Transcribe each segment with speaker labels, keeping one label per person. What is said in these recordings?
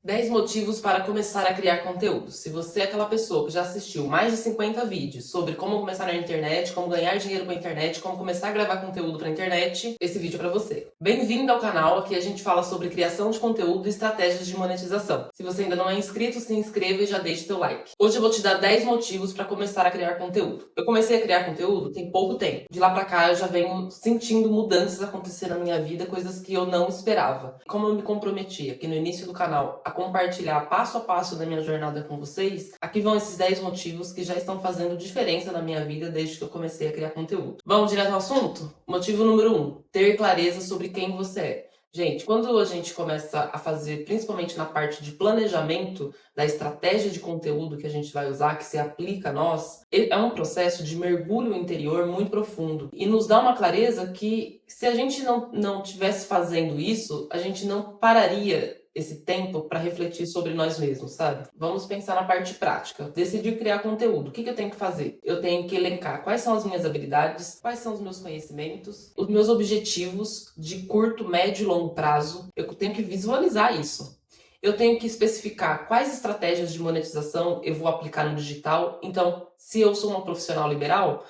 Speaker 1: 10 motivos para começar a criar conteúdo. Se você é aquela pessoa que já assistiu mais de 50 vídeos sobre como começar na internet, como ganhar dinheiro com a internet, como começar a gravar conteúdo para a internet, esse vídeo é para você. Bem-vindo ao canal, aqui a gente fala sobre criação de conteúdo e estratégias de monetização. Se você ainda não é inscrito, se inscreva e já deixe seu like. Hoje eu vou te dar 10 motivos para começar a criar conteúdo. Eu comecei a criar conteúdo tem pouco tempo. De lá para cá eu já venho sentindo mudanças acontecer na minha vida, coisas que eu não esperava. Como eu me comprometi aqui no início do canal a compartilhar passo a passo da minha jornada com vocês, aqui vão esses 10 motivos que já estão fazendo diferença na minha vida desde que eu comecei a criar conteúdo. Vamos direto ao assunto? Motivo número 1, ter clareza sobre quem você é. Gente, quando a gente começa a fazer, principalmente na parte de planejamento da estratégia de conteúdo que a gente vai usar, que se aplica a nós, é um processo de mergulho interior muito profundo e nos dá uma clareza que, se a gente não tivesse fazendo isso, a gente não pararia esse tempo para refletir sobre nós mesmos, sabe? Vamos pensar na parte prática. Decidir criar conteúdo. O que eu tenho que fazer? Eu tenho que elencar quais são as minhas habilidades, quais são os meus conhecimentos, os meus objetivos de curto, médio e longo prazo. Eu tenho que visualizar isso. Eu tenho que especificar quais estratégias de monetização eu vou aplicar no digital. Então, se eu sou uma profissional liberal,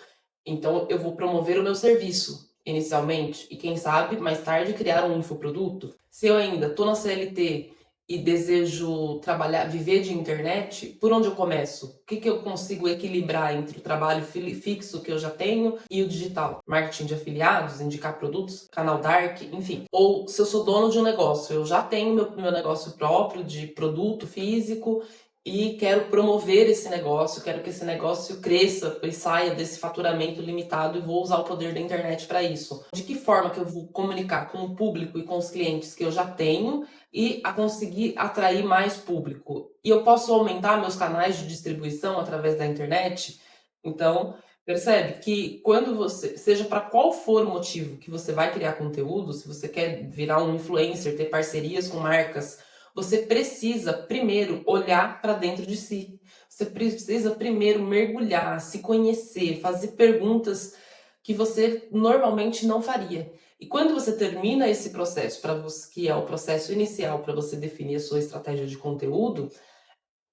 Speaker 1: então eu vou promover o meu serviço inicialmente e quem sabe mais tarde criar um infoproduto. Se eu ainda estou na CLT e desejo trabalhar, viver de internet, por onde eu começo? O que eu consigo equilibrar entre o trabalho fixo que eu já tenho e o digital? Marketing de afiliados, indicar produtos, canal Dark, enfim. Ou se eu sou dono de um negócio, eu já tenho meu negócio próprio de produto físico e quero promover esse negócio, quero que esse negócio cresça e saia desse faturamento limitado e vou usar o poder da internet para isso. De que forma que eu vou comunicar com o público e com os clientes que eu já tenho e a conseguir atrair mais público? E eu posso aumentar meus canais de distribuição através da internet? Então, percebe que quando você, seja para qual for o motivo que você vai criar conteúdo, se você quer virar um influencer, ter parcerias com marcas, você precisa primeiro olhar para dentro de si. Você precisa primeiro mergulhar, se conhecer, fazer perguntas que você normalmente não faria. E quando você termina esse processo, para você, que é o processo inicial para você definir a sua estratégia de conteúdo,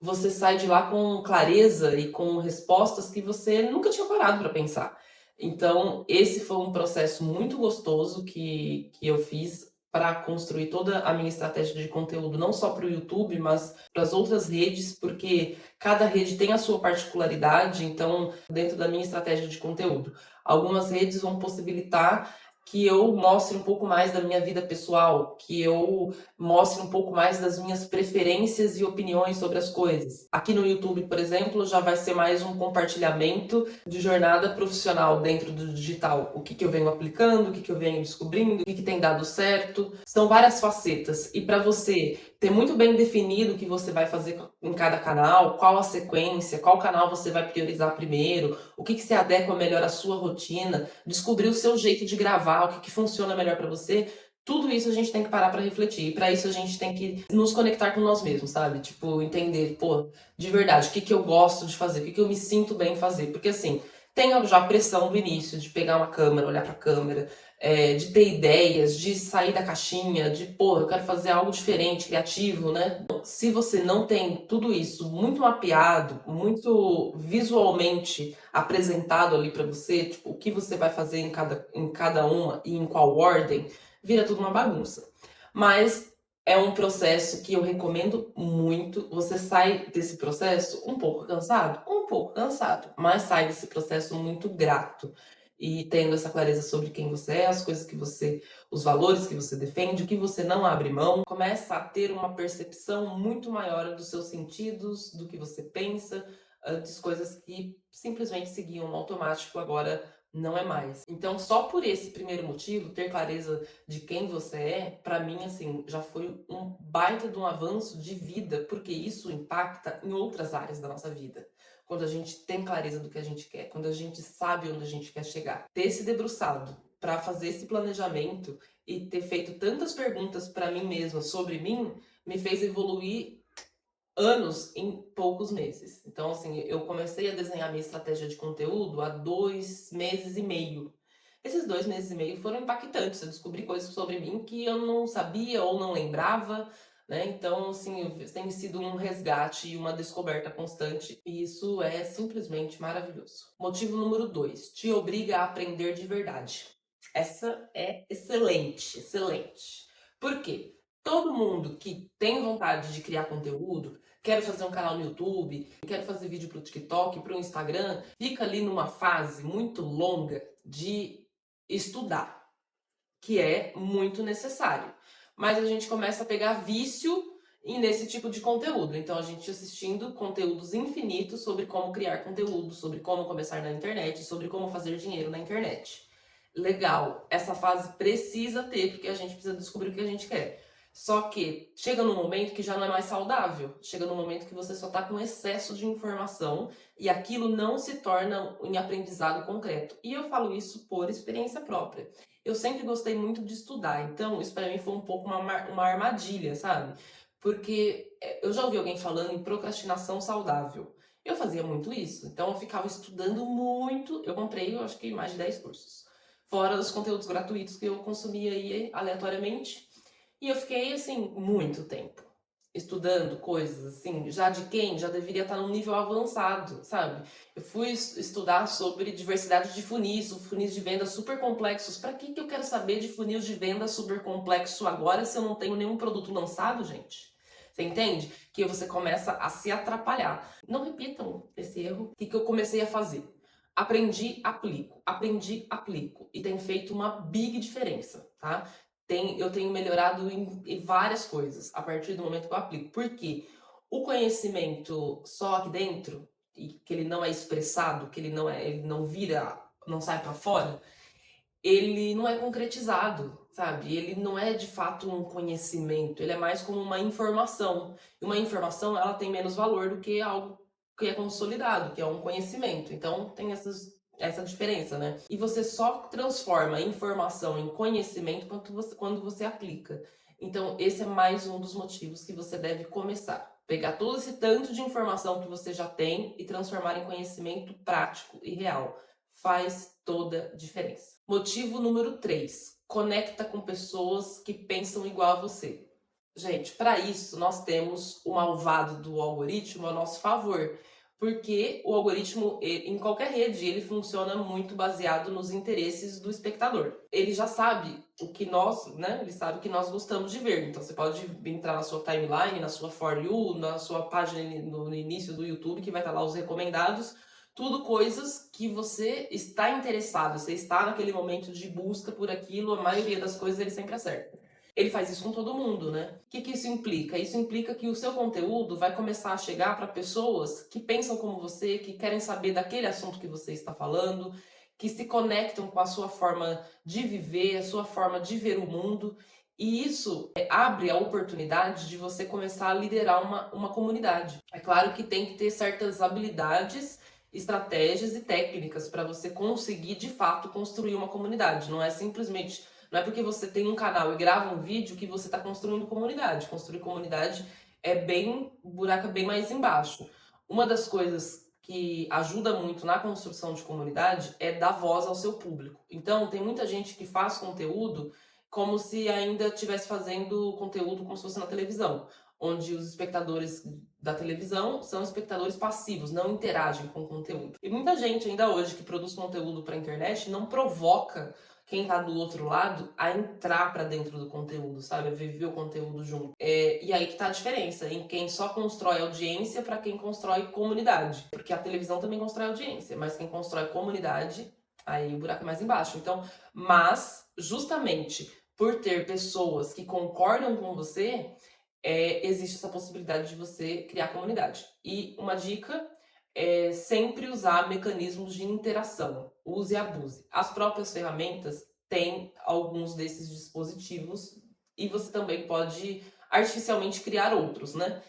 Speaker 1: você sai de lá com clareza e com respostas que você nunca tinha parado para pensar. Então, esse foi um processo muito gostoso que eu fiz para construir toda a minha estratégia de conteúdo, não só para o YouTube, mas para as outras redes, porque cada rede tem a sua particularidade. Então, dentro da minha estratégia de conteúdo, algumas redes vão possibilitar que eu mostre um pouco mais da minha vida pessoal, que eu mostre um pouco mais das minhas preferências e opiniões sobre as coisas. Aqui no YouTube, por exemplo, já vai ser mais um compartilhamento de jornada profissional dentro do digital. O que eu venho aplicando, o que eu venho descobrindo, o que tem dado certo. São várias facetas. E para você ter muito bem definido o que você vai fazer em cada canal, qual a sequência, qual canal você vai priorizar primeiro, o que se adequa melhor à sua rotina, descobrir o seu jeito de gravar, o que funciona melhor para você, tudo isso a gente tem que parar para refletir. E para isso a gente tem que nos conectar com nós mesmos, sabe? Tipo, entender, pô, de verdade, o que eu gosto de fazer, o que eu me sinto bem em fazer. Porque assim, tem já a pressão do início de pegar uma câmera, olhar para a câmera, de ter ideias, de sair da caixinha, de, pô, eu quero fazer algo diferente, criativo, né? Se você não tem tudo isso muito mapeado, muito visualmente apresentado ali para você, tipo, o que você vai fazer em cada uma e em qual ordem, vira tudo uma bagunça. Mas é um processo que eu recomendo muito. Você sai desse processo um pouco cansado, mas sai desse processo muito grato e tendo essa clareza sobre quem você é, as coisas que você, os valores que você defende, o que você não abre mão, começa a ter uma percepção muito maior dos seus sentidos, do que você pensa, antes coisas que simplesmente seguiam no automático, agora não é mais. Então, só por esse primeiro motivo, ter clareza de quem você é, para mim, assim, já foi um baita de um avanço de vida, porque isso impacta em outras áreas da nossa vida. Quando a gente tem clareza do que a gente quer, quando a gente sabe onde a gente quer chegar. Ter se debruçado para fazer esse planejamento e ter feito tantas perguntas para mim mesma sobre mim, me fez evoluir anos em poucos meses. Então, assim, eu comecei a desenhar minha estratégia de conteúdo há 2 meses e meio. Esses 2 meses e meio foram impactantes. Eu descobri coisas sobre mim que eu não sabia ou não lembrava. né? Então, assim, tem sido um resgate e uma descoberta constante, e isso é simplesmente maravilhoso. Motivo número 2, te obriga a aprender de verdade. Essa é excelente, excelente. Por quê? Todo mundo que tem vontade de criar conteúdo, quero fazer um canal no YouTube, quero fazer vídeo para o TikTok, para o Instagram, fica ali numa fase muito longa de estudar, que é muito necessário. Mas a gente começa a pegar vício nesse tipo de conteúdo. Então a gente assistindo conteúdos infinitos sobre como criar conteúdo, sobre como começar na internet, sobre como fazer dinheiro na internet. Legal, essa fase precisa ter, porque a gente precisa descobrir o que a gente quer. Só que chega num momento que já não é mais saudável. Chega num momento que você só está com excesso de informação e aquilo não se torna em aprendizado concreto. E eu falo isso por experiência própria. Eu sempre gostei muito de estudar, então isso para mim foi um pouco uma armadilha, sabe? Porque eu já ouvi alguém falando em procrastinação saudável. Eu fazia muito isso, então eu ficava estudando muito. Eu comprei, eu acho que mais de 10 cursos. Fora os conteúdos gratuitos que eu consumia aí aleatoriamente. E eu fiquei, assim, muito tempo estudando coisas, assim, já de quem já deveria estar num nível avançado, sabe? Eu fui estudar sobre diversidade de funis de venda super complexos. Para que eu quero saber de funil de venda super complexo agora se eu não tenho nenhum produto lançado, gente? Você entende? Que você começa a se atrapalhar. Não repitam esse erro. O que eu comecei a fazer? Aprendi, aplico. Aprendi, aplico. E tem feito uma big diferença, tá? Eu tenho melhorado em várias coisas a partir do momento que eu aplico. Por quê? O conhecimento só aqui dentro, e que ele não é expressado, que ele não vira, não sai para fora, ele não é concretizado, sabe? Ele não é de fato um conhecimento, ele é mais como uma informação. E uma informação, ela tem menos valor do que algo que é consolidado, que é um conhecimento. Então, tem essa diferença, né? E você só transforma informação em conhecimento quando você aplica. Então, esse é mais um dos motivos que você deve começar. Pegar todo esse tanto de informação que você já tem e transformar em conhecimento prático e real. Faz toda a diferença. Motivo número 3. Conecta com pessoas que pensam igual a você. Gente, para isso nós temos o malvado do algoritmo a nosso favor, porque o algoritmo em qualquer rede ele funciona muito baseado nos interesses do espectador. Ele já sabe o que nós, né? Ele sabe o que nós gostamos de ver. Então você pode entrar na sua timeline, na sua For You, na sua página no início do YouTube que vai estar lá os recomendados. Tudo coisas que você está interessado, você está naquele momento de busca por aquilo, a maioria das coisas ele sempre acerta. Ele faz isso com todo mundo, né? O que isso implica? Isso implica que o seu conteúdo vai começar a chegar para pessoas que pensam como você, que querem saber daquele assunto que você está falando, que se conectam com a sua forma de viver, a sua forma de ver o mundo. E isso abre a oportunidade de você começar a liderar uma comunidade. É claro que tem que ter certas habilidades, estratégias e técnicas para você conseguir de fato construir uma comunidade. Não é simplesmente, não é porque você tem um canal e grava um vídeo que você está construindo comunidade. Construir comunidade o buraco é bem mais embaixo. Uma das coisas que ajuda muito na construção de comunidade é dar voz ao seu público. Então, tem muita gente que faz conteúdo como se ainda estivesse fazendo conteúdo como se fosse na televisão, onde os espectadores da televisão são espectadores passivos, não interagem com o conteúdo. E muita gente ainda hoje que produz conteúdo para a internet não provoca quem está do outro lado a entrar para dentro do conteúdo, sabe? A viver o conteúdo junto. E aí que tá a diferença em quem só constrói audiência para quem constrói comunidade. Porque a televisão também constrói audiência, mas quem constrói comunidade, aí o buraco é mais embaixo. Então, mas justamente por ter pessoas que concordam com você, existe essa possibilidade de você criar comunidade. E uma dica é sempre usar mecanismos de interação. Use e abuse. As próprias ferramentas têm alguns desses dispositivos e você também pode artificialmente criar outros, né?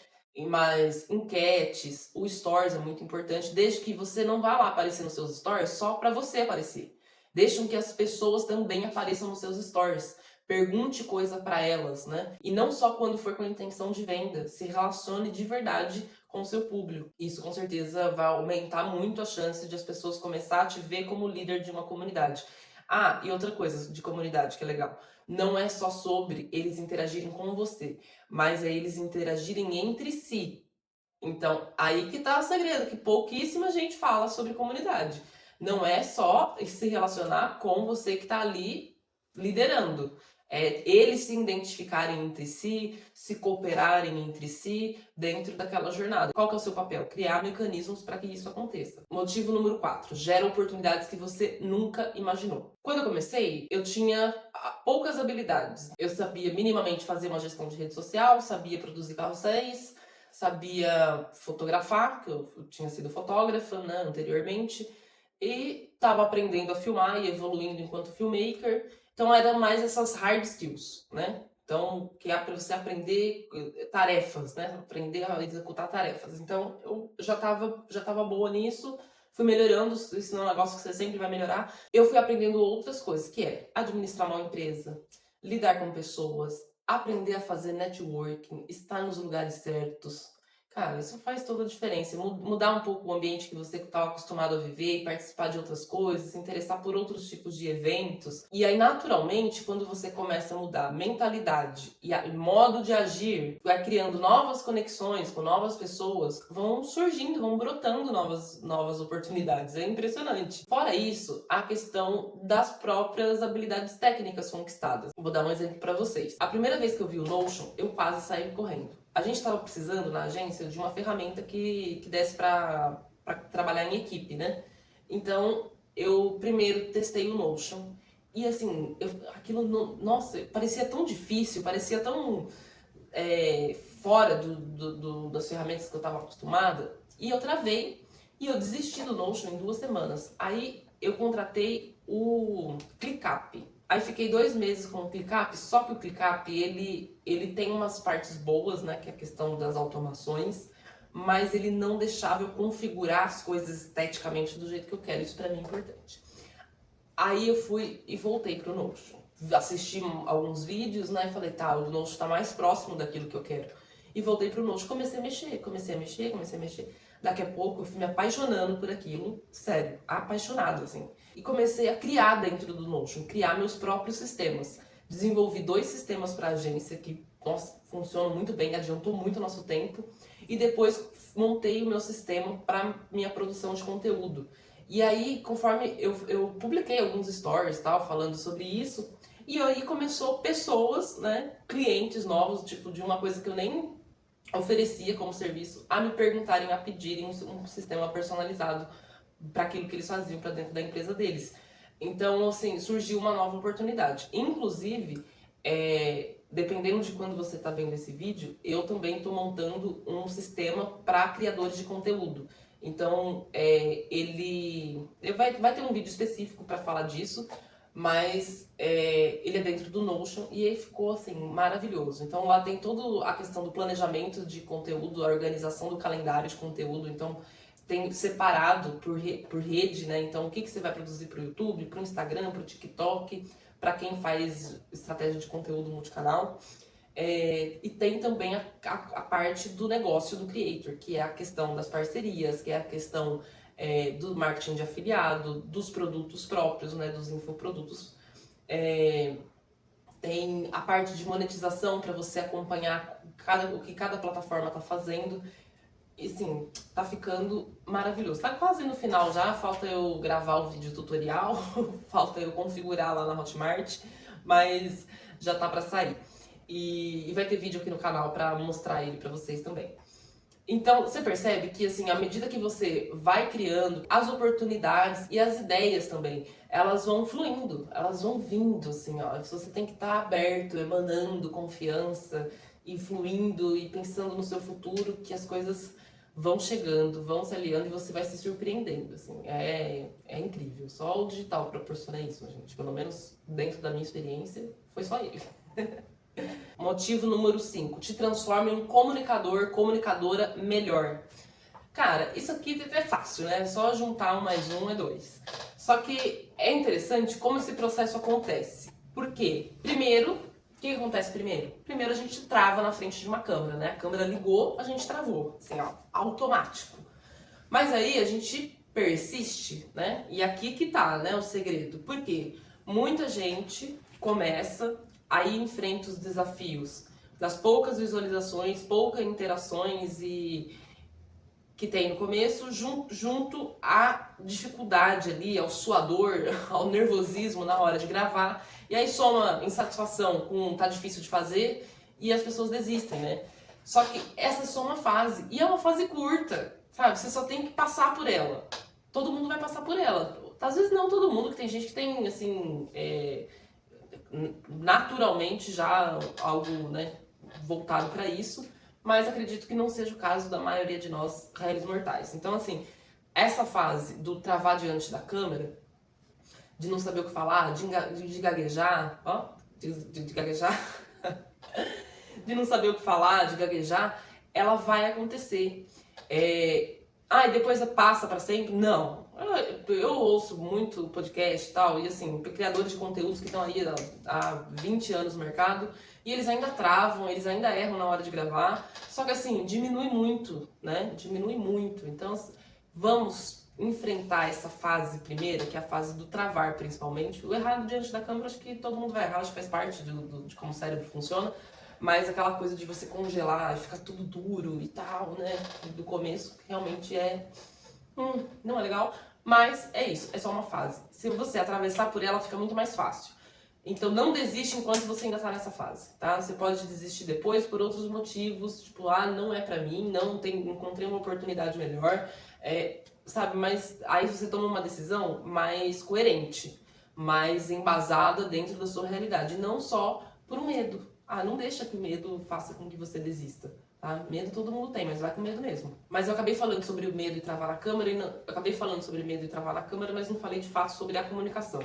Speaker 1: Mas enquetes, o Stories é muito importante, desde que você não vá lá aparecer nos seus Stories só para você aparecer. Deixe com que as pessoas também apareçam nos seus Stories. Pergunte coisa para elas, né? E não só quando for com a intenção de venda. Se relacione de verdade com o seu público. Isso com certeza vai aumentar muito a chance de as pessoas começar a te ver como líder de uma comunidade. Ah, e outra coisa de comunidade que é legal. não é só sobre eles interagirem com você, mas é eles interagirem entre si. Então, aí que tá o segredo, que pouquíssima gente fala sobre comunidade. Não é só se relacionar com você que tá ali liderando. É eles se identificarem entre si, se cooperarem entre si dentro daquela jornada. Qual que é o seu papel? Criar mecanismos para que isso aconteça. Motivo número 4. Gera oportunidades que você nunca imaginou. Quando eu comecei, eu tinha poucas habilidades. Eu sabia minimamente fazer uma gestão de rede social, sabia produzir carrosséis, sabia fotografar, que eu tinha sido fotógrafa, né, anteriormente, e estava aprendendo a filmar e evoluindo enquanto filmmaker. Então era mais essas hard skills, né? Então, que é para você aprender tarefas, né? Aprender a executar tarefas. Então, eu já tava boa nisso, fui melhorando, isso não é um negócio que você sempre vai melhorar. Eu fui aprendendo outras coisas, que é administrar uma empresa, lidar com pessoas, aprender a fazer networking, estar nos lugares certos. Cara, isso faz toda a diferença. Mudar um pouco o ambiente que você estava acostumado a viver e participar de outras coisas, se interessar por outros tipos de eventos. E aí, naturalmente, quando você começa a mudar a mentalidade e o modo de agir, vai criando novas conexões com novas pessoas, vão surgindo, vão brotando novas oportunidades. É impressionante. Fora isso, a questão das próprias habilidades técnicas conquistadas. Vou dar um exemplo para vocês. A primeira vez que eu vi o Notion, eu quase saí correndo. A gente estava precisando na agência de uma ferramenta que desse para trabalhar em equipe, né? Então, eu primeiro testei o Notion. E assim, aquilo, nossa, parecia tão difícil, parecia tão fora das ferramentas que eu estava acostumada. E eu travei e eu desisti do Notion em 2 semanas. Aí eu contratei o ClickUp. Aí fiquei 2 meses com o ClickUp, só que o ClickUp, ele tem umas partes boas, né, que é a questão das automações, mas ele não deixava eu configurar as coisas esteticamente do jeito que eu quero, isso pra mim é importante. Aí eu fui e voltei pro Notion. Assisti alguns vídeos, né, e falei, tá, o Notion tá mais próximo daquilo que eu quero. E voltei pro Notion, comecei a mexer. Daqui a pouco eu fui me apaixonando por aquilo, sério, apaixonado, assim. E comecei a criar dentro do Notion, criar meus próprios sistemas. Desenvolvi 2 sistemas para agência que, nossa, funcionam muito bem, adiantou muito o nosso tempo. E depois montei o meu sistema para minha produção de conteúdo. E aí, conforme eu publiquei alguns stories, tal, falando sobre isso, e aí começou pessoas, né, clientes novos, tipo, de uma coisa que eu nem oferecia como serviço, a me perguntarem, a pedirem um sistema personalizado para aquilo que eles faziam para dentro da empresa deles. Então, assim, surgiu uma nova oportunidade. Inclusive, dependendo de quando você está vendo esse vídeo, eu também estou montando um sistema para criadores de conteúdo. Então, ele vai ter um vídeo específico para falar disso, mas ele é dentro do Notion e ele ficou assim maravilhoso. Então lá tem toda a questão do planejamento de conteúdo, a organização do calendário de conteúdo. Então tem separado por rede, né? Então o que você vai produzir para o YouTube, para o Instagram, para o TikTok, para quem faz estratégia de conteúdo multicanal. E tem também a parte do negócio do creator, que é a questão das parcerias, que é a questão do marketing de afiliado, dos produtos próprios, né, dos infoprodutos. Tem a parte de monetização para você acompanhar o que cada plataforma está fazendo. E sim, tá ficando maravilhoso. Tá quase no final já, falta eu gravar o vídeo tutorial, falta eu configurar lá na Hotmart, mas já tá para sair. E vai ter vídeo aqui no canal para mostrar ele para vocês também. Então, você percebe que, assim, à medida que você vai criando, as oportunidades e as ideias também, elas vão fluindo, elas vão vindo, assim, ó. Você tem que estar aberto, emanando confiança e fluindo e pensando no seu futuro, que as coisas vão chegando, vão se aliando e você vai se surpreendendo, assim. É incrível. Só o digital proporciona isso, gente. Pelo menos dentro da minha experiência, foi só ele. Motivo número 5. Te transforma em um comunicador, comunicadora melhor. Cara, isso aqui é fácil, né? É só juntar 1 mais 1 é 2. Só que é interessante como esse processo acontece. Por quê? Primeiro, o que acontece primeiro? Primeiro a gente trava na frente de uma câmera, né? A câmera ligou, a gente travou. Assim, ó, automático. Mas aí a gente persiste, né? E aqui que tá, né, o segredo. Por quê? Muita gente começa aí enfrenta os desafios das poucas visualizações, poucas interações e que tem no começo, junto à dificuldade ali, ao suador, ao nervosismo na hora de gravar, e aí soma insatisfação com tá difícil de fazer e as pessoas desistem, né? Só que essa é só uma fase, e é uma fase curta, sabe? Você só tem que passar por ela. Todo mundo vai passar por ela. Às vezes não todo mundo, que tem gente que tem, assim, naturalmente já algo, né, voltado para isso, mas acredito que não seja o caso da maioria de nós, réis mortais. Então, assim, essa fase do travar diante da câmera, de não saber o que falar, de gaguejar, ó, de gaguejar, de não saber o que falar, de gaguejar, ela vai acontecer. E depois passa para sempre? Não. Eu ouço muito podcast e tal, e assim, criadores de conteúdos que estão aí há 20 anos no mercado, e eles ainda travam, eles ainda erram na hora de gravar, só que assim, diminui muito, né? Diminui muito. Então, vamos enfrentar essa fase primeira, que é a fase do travar, principalmente. O errado diante da câmera, acho que todo mundo vai errar, acho que faz parte de como o cérebro funciona, mas aquela coisa de você congelar e ficar tudo duro e tal, né? Do começo, realmente não é legal, mas é isso, é só uma fase. Se você atravessar por ela, fica muito mais fácil. Então não desiste enquanto você ainda tá nessa fase, tá? Você pode desistir depois por outros motivos, tipo, não é pra mim, encontrei uma oportunidade melhor, sabe? Mas aí você toma uma decisão mais coerente, mais embasada dentro da sua realidade, não só por medo. Não deixa que o medo faça com que você desista. Tá? Medo todo mundo tem, mas vai com medo mesmo. Mas eu acabei falando sobre o medo e travar na câmera, mas não falei de fato sobre a comunicação.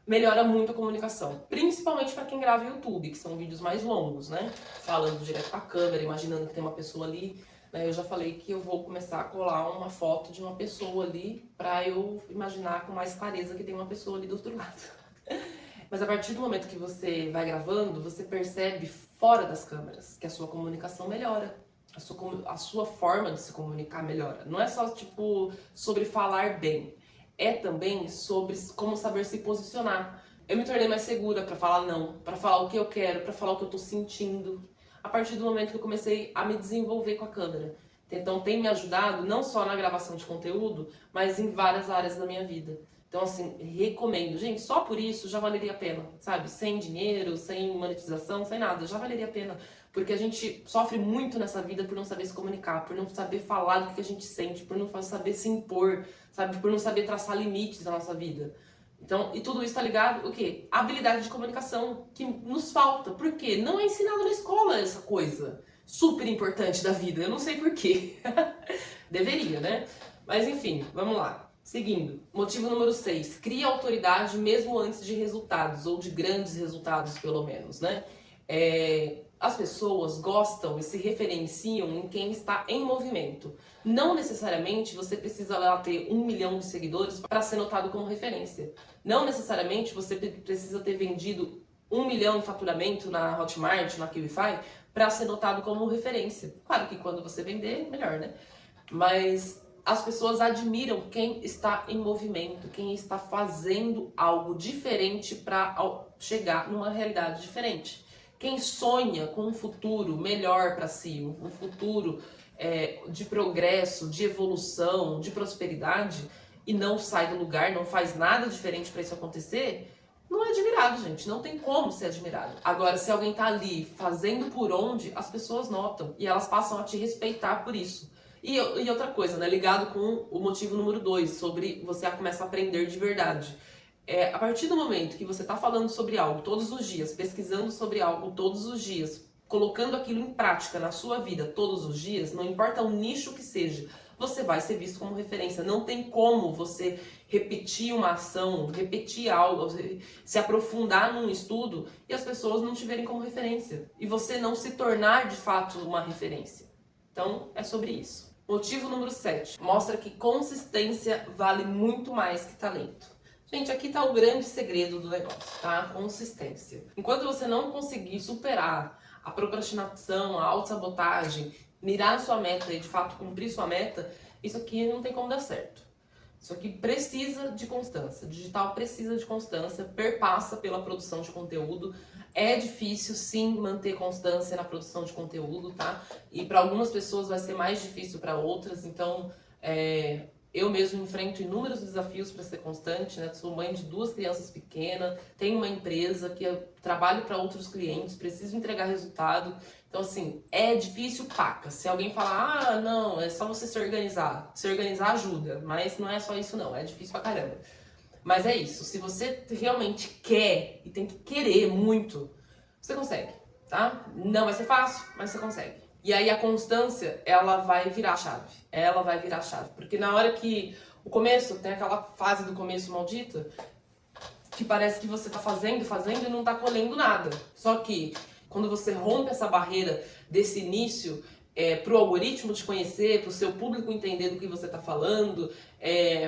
Speaker 1: Melhora muito a comunicação, principalmente para quem grava YouTube, que são vídeos mais longos, né? Falando direto com a câmera, imaginando que tem uma pessoa ali. Né? Eu já falei que eu vou começar a colar uma foto de uma pessoa ali para eu imaginar com mais clareza que tem uma pessoa ali do outro lado. Mas a partir do momento que você vai gravando, você percebe fora das câmeras que a sua comunicação melhora. A sua forma de se comunicar melhora. Não é só, tipo, sobre falar bem. É também sobre como saber se posicionar. Eu me tornei mais segura para falar não, para falar o que eu quero, para falar o que eu tô sentindo. A partir do momento que eu comecei a me desenvolver com a câmera. Então tem me ajudado não só na gravação de conteúdo, mas em várias áreas da minha vida. Então, assim, recomendo. Gente, só por isso já valeria a pena, sabe? Sem dinheiro, sem monetização, sem nada. Já valeria a pena. Porque a gente sofre muito nessa vida por não saber se comunicar, por não saber falar do que a gente sente, por não saber se impor, sabe? Por não saber traçar limites na nossa vida. Então, e tudo isso tá ligado o quê? A habilidade de comunicação que nos falta. Por quê? Não é ensinado na escola essa coisa super importante da vida. Eu não sei por quê. Deveria, né? Mas enfim, vamos lá. Seguindo, motivo número 6, cria autoridade mesmo antes de resultados, ou de grandes resultados pelo menos, né? As pessoas gostam e se referenciam em quem está em movimento. Não necessariamente você precisa lá ter 1 milhão de seguidores para ser notado como referência. Não necessariamente você precisa ter vendido 1 milhão de faturamento na Hotmart, na QIFI, para ser notado como referência. Claro que quando você vender, melhor, né? Mas as pessoas admiram quem está em movimento, quem está fazendo algo diferente para chegar numa realidade diferente. Quem sonha com um futuro melhor para si, um futuro de progresso, de evolução, de prosperidade, e não sai do lugar, não faz nada diferente para isso acontecer, não é admirado, gente. Não tem como ser admirado. Agora, se alguém tá ali fazendo por onde, as pessoas notam e elas passam a te respeitar por isso. E outra coisa, né, ligado com o motivo número 2, sobre você começar a aprender de verdade. A partir do momento que você está falando sobre algo todos os dias, pesquisando sobre algo todos os dias, colocando aquilo em prática na sua vida todos os dias, não importa o nicho que seja, você vai ser visto como referência. Não tem como você repetir uma ação, repetir algo, se aprofundar num estudo e as pessoas não te verem como referência. E você não se tornar de fato uma referência. Então, é sobre isso. Motivo número 7. Mostra que consistência vale muito mais que talento. Gente, aqui tá o grande segredo do negócio, tá? A consistência. Enquanto você não conseguir superar a procrastinação, a autossabotagem, mirar a sua meta e de fato cumprir sua meta, isso aqui não tem como dar certo. Isso aqui precisa de constância. Digital precisa de constância, perpassa pela produção de conteúdo. É difícil, sim, manter constância na produção de conteúdo, tá? E para algumas pessoas vai ser mais difícil para outras, então eu mesmo enfrento inúmeros desafios para ser constante, né? Sou mãe de 2 crianças pequenas, tenho uma empresa que eu trabalho para outros clientes, preciso entregar resultado. Então, assim, é difícil, paca. Se alguém falar, ah, não, é só você se organizar. Se organizar ajuda, mas não é só isso não, é difícil pra caramba. Mas é isso, se você realmente quer, e tem que querer muito, você consegue, tá? Não vai ser fácil, mas você consegue. E aí a constância, ela vai virar a chave. Ela vai virar a chave. Porque na hora que o começo, tem aquela fase do começo maldita, que parece que você tá fazendo e não tá colhendo nada. Só que quando você rompe essa barreira desse início, para o algoritmo te conhecer, para o seu público entender do que você está falando,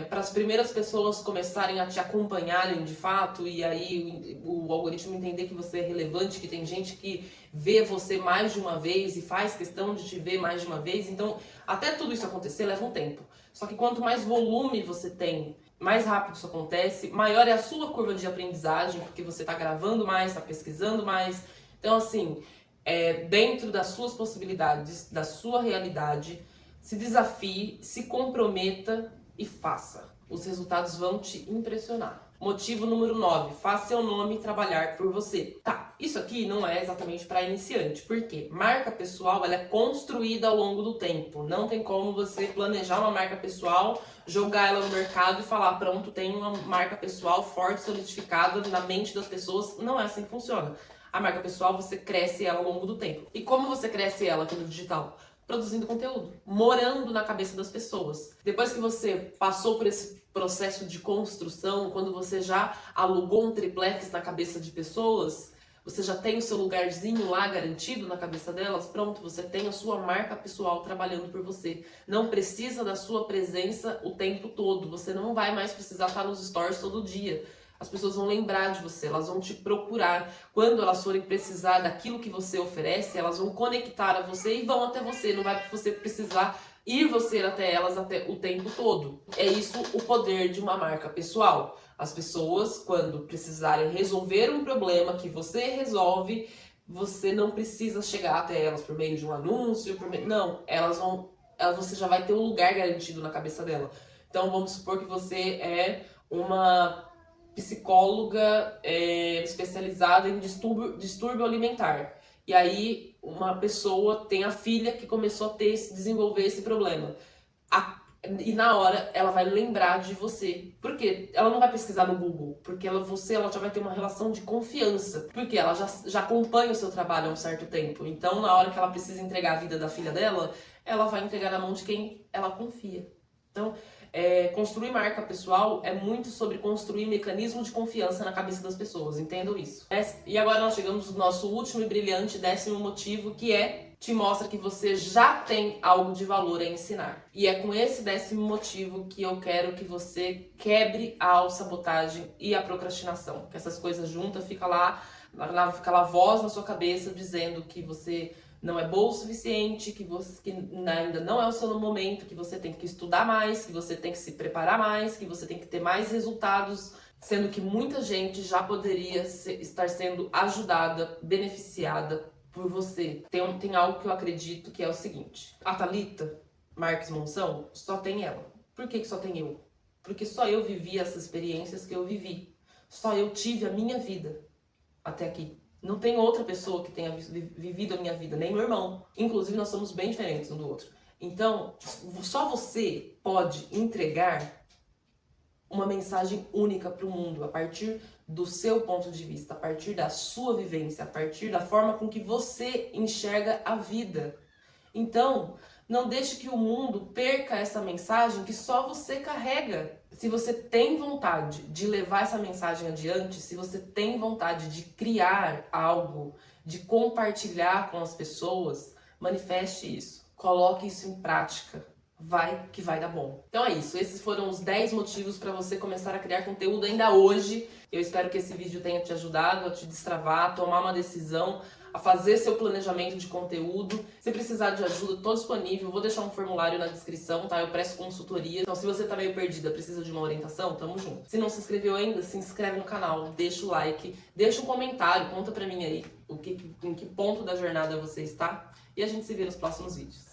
Speaker 1: para as primeiras pessoas começarem a te acompanharem de fato, e aí o algoritmo entender que você é relevante, que tem gente que vê você mais de uma vez e faz questão de te ver mais de uma vez. Então, até tudo isso acontecer leva um tempo. Só que quanto mais volume você tem, mais rápido isso acontece, maior é a sua curva de aprendizagem, porque você está gravando mais, está pesquisando mais. Então, assim, dentro das suas possibilidades, da sua realidade, se desafie, se comprometa e faça. Os resultados vão te impressionar. Motivo número 9, faça seu nome trabalhar por você. Tá, isso aqui não é exatamente para iniciante, porque marca pessoal ela é construída ao longo do tempo. Não tem como você planejar uma marca pessoal, jogar ela no mercado e falar, pronto, tem uma marca pessoal forte, solidificada na mente das pessoas. Não é assim que funciona. A marca pessoal, você cresce ela ao longo do tempo. E como você cresce ela aqui no digital? Produzindo conteúdo, morando na cabeça das pessoas. Depois que você passou por esse processo de construção, quando você já alugou um triplex na cabeça de pessoas, você já tem o seu lugarzinho lá garantido na cabeça delas, pronto, você tem a sua marca pessoal trabalhando por você. Não precisa da sua presença o tempo todo, você não vai mais precisar estar nos stories todo dia. As pessoas vão lembrar de você, elas vão te procurar. Quando elas forem precisar daquilo que você oferece, elas vão conectar a você e vão até você. Não vai você precisar ir você até elas até o tempo todo. É isso o poder de uma marca pessoal. As pessoas, quando precisarem resolver um problema que você resolve, você não precisa chegar até elas por meio de um anúncio, não, você já vai ter um lugar garantido na cabeça dela. Então vamos supor que você é uma psicóloga especializada em distúrbio alimentar. E aí uma pessoa tem a filha que começou a desenvolver esse problema. E na hora ela vai lembrar de você. Por quê? Ela não vai pesquisar no Google, porque ela já vai ter uma relação de confiança. Porque ela já acompanha o seu trabalho há um certo tempo. Então, na hora que ela precisa entregar a vida da filha dela, ela vai entregar na mão de quem ela confia. Então, construir marca pessoal é muito sobre construir mecanismo de confiança na cabeça das pessoas, entendam isso. E agora nós chegamos no nosso último e brilhante 10º motivo, que te mostra que você já tem algo de valor a ensinar. E é com esse 10º motivo que eu quero que você quebre a autossabotagem e a procrastinação. Que essas coisas juntas fica lá aquela voz na sua cabeça dizendo que você não é bom o suficiente, que ainda não é o seu momento, que você tem que estudar mais, que você tem que se preparar mais, que você tem que ter mais resultados, sendo que muita gente já poderia estar sendo ajudada, beneficiada por você. Tem algo que eu acredito que é o seguinte: a Thalita Marques Monção só tem ela. Por que só tem eu? Porque só eu vivi essas experiências que eu vivi. Só eu tive a minha vida até aqui. Não tem outra pessoa que tenha vivido a minha vida, nem meu irmão. Inclusive, nós somos bem diferentes um do outro. Então, só você pode entregar uma mensagem única para o mundo, a partir do seu ponto de vista, a partir da sua vivência, a partir da forma com que você enxerga a vida. Então, não deixe que o mundo perca essa mensagem que só você carrega. Se você tem vontade de levar essa mensagem adiante, se você tem vontade de criar algo, de compartilhar com as pessoas, manifeste isso. Coloque isso em prática. Vai que vai dar bom. Então é isso. Esses foram os 10 motivos para você começar a criar conteúdo ainda hoje. Eu espero que esse vídeo tenha te ajudado a te destravar, a tomar uma decisão, a fazer seu planejamento de conteúdo. Se precisar de ajuda, tô disponível. Vou deixar um formulário na descrição, tá? Eu presto consultoria. Então, se você tá meio perdida, precisa de uma orientação, tamo junto. Se não se inscreveu ainda, se inscreve no canal, deixa o like, deixa um comentário, conta pra mim aí em que ponto da jornada você está. E a gente se vê nos próximos vídeos.